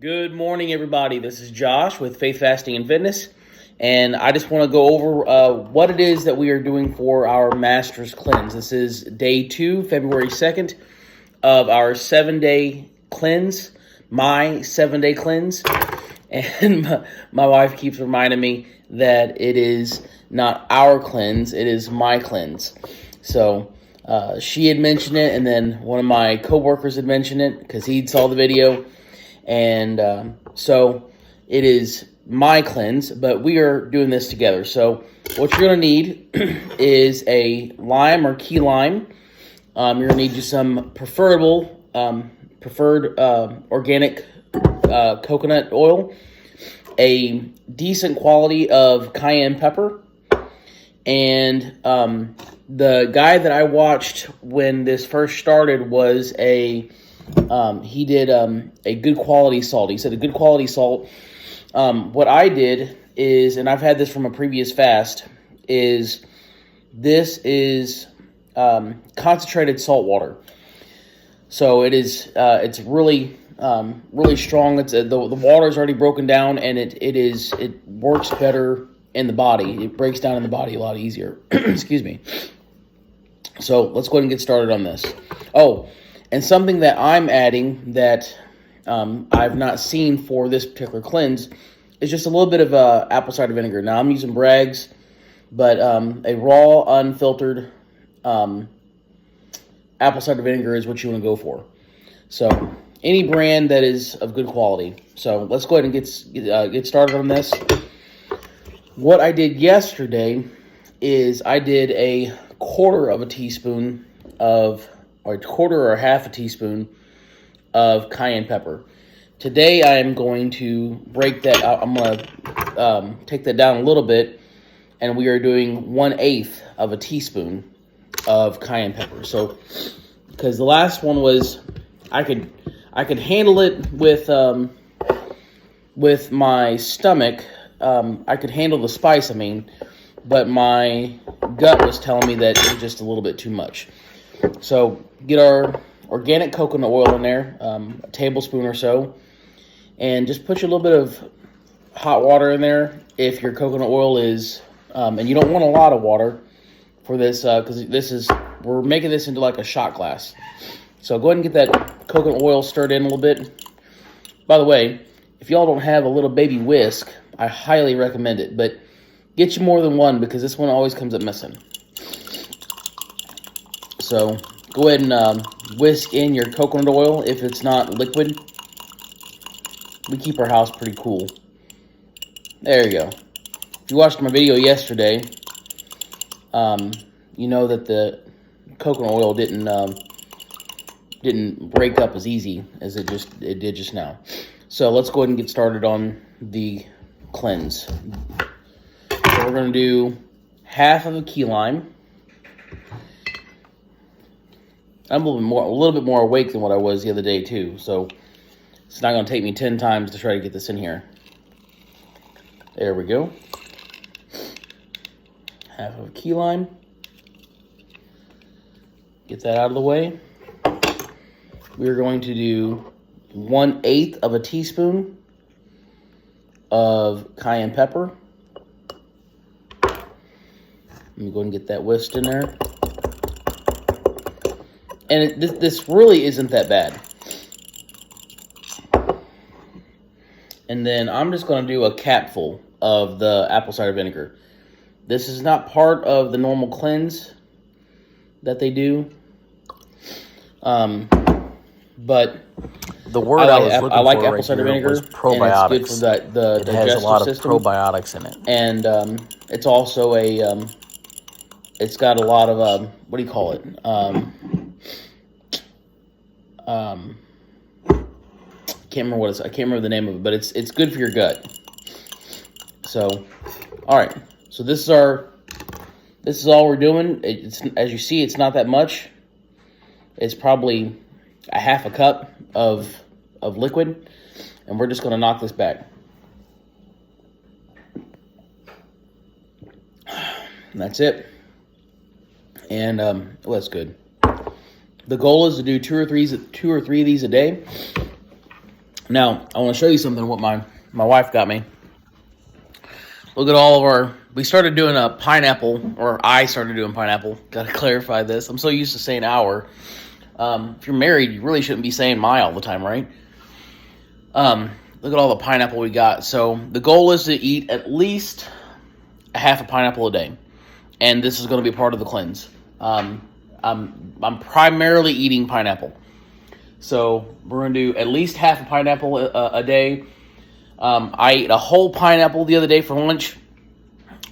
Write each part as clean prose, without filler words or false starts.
Good morning, everybody. This is Josh with Faith, Fasting, and Fitness, and I just want to go over what it is that we are doing for our Master's Cleanse. This is day 2, February 2nd, of our 7-day cleanse, my 7-day cleanse, and my wife keeps reminding me that it is not our cleanse, it is my cleanse. So she had mentioned it, and then one of my coworkers had mentioned it because he saw the video. And so it is my cleanse, but we are doing this together. So what you're going to need is a lime or key lime. You're going to need just some preferred organic coconut oil, a decent quality of cayenne pepper, and the guy that I watched when this first started was he did a good quality salt. He said a good quality salt. What I did is, and I've had this from a previous fast, is this is concentrated salt water. So it is it's really really strong. It's the water is already broken down, and it works better in the body. It breaks down in the body a lot easier. Excuse me. So let's go ahead and get started on this. Oh, and something that I'm adding that I've not seen for this particular cleanse is just a little bit of apple cider vinegar. Now, I'm using Bragg's, but a raw, unfiltered apple cider vinegar is what you want to go for. So, any brand that is of good quality. So, let's go ahead and get started on this. What I did yesterday is I did a quarter of a teaspoon or a quarter or half a teaspoon of cayenne pepper. Today I am going to break that out. I'm going to take that down a little bit, and we are doing 1/8 of a teaspoon of cayenne pepper. So, because the last one was, I could handle it with my stomach. I could handle the spice, but my gut was telling me that it was just a little bit too much. So get our organic coconut oil in there, a tablespoon or so, and just put a little bit of hot water in there if your coconut oil is, and you don't want a lot of water for this because we're making this into like a shot glass. So go ahead and get that coconut oil stirred in a little bit. By the way, if y'all don't have a little baby whisk, I highly recommend it, but get you more than one because this one always comes up missing. So go ahead and whisk in your coconut oil if it's not liquid. We keep our house pretty cool. There you go. If you watched my video yesterday, you know that the coconut oil didn't break up as easy as it did just now. So let's go ahead and get started on the cleanse. So we're going to do half of a key lime. I'm a little bit more awake than what I was the other day too, so it's not going to take me 10 times to try to get this in here. There we go. Half of a key lime. Get that out of the way. We're going to do 1/8 of a teaspoon of cayenne pepper. Let me go and get that whisked in there. And this really isn't that bad. And then I'm just going to do a capful of the apple cider vinegar. This is not part of the normal cleanse that they do. But the word I like apple cider vinegar was probiotics. And it's good for the it has a lot of system. Probiotics in it. And it's also it's got a lot of, what do you call it? I can't remember the name of it, but it's good for your gut. So, all right. So this is all we're doing. It's, as you see, it's not that much. It's probably a half a cup of liquid, and we're just going to knock this back. And that's it. And that's good. The goal is to do two or three of these a day. Now, I want to show you something, what my wife got me. Look at all of our... We started doing a pineapple, or I started doing pineapple. Got to clarify this. I'm so used to saying hour. If you're married, you really shouldn't be saying my all the time, right? Look at all the pineapple we got. So the goal is to eat at least a half a pineapple a day. And this is going to be part of the cleanse. I'm primarily eating pineapple. So we're going to do at least half a pineapple a day. I ate a whole pineapple the other day for lunch.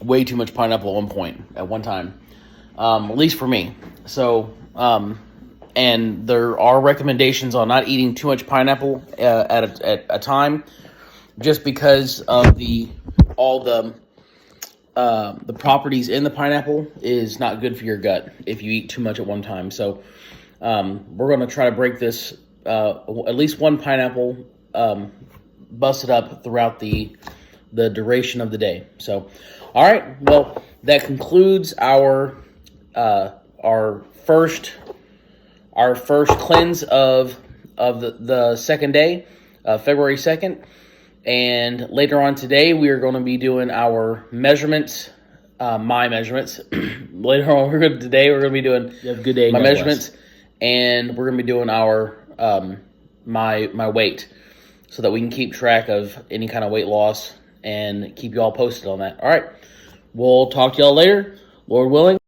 Way too much pineapple at one time. At least for me. So, and there are recommendations on not eating too much pineapple at a time, just because of all the properties in the pineapple is not good for your gut if you eat too much at one time. So we're going to try to break this at least one pineapple, bust it up throughout the duration of the day. So, all right, well, that concludes our first cleanse of the second day, February 2nd. And later on today, we are going to be doing our measurements, my measurements. Later on, we're going to be doing good day, my measurements, and we're going to be doing our my weight, so that we can keep track of any kind of weight loss and keep you all posted on that. All right, we'll talk to y'all later, Lord willing.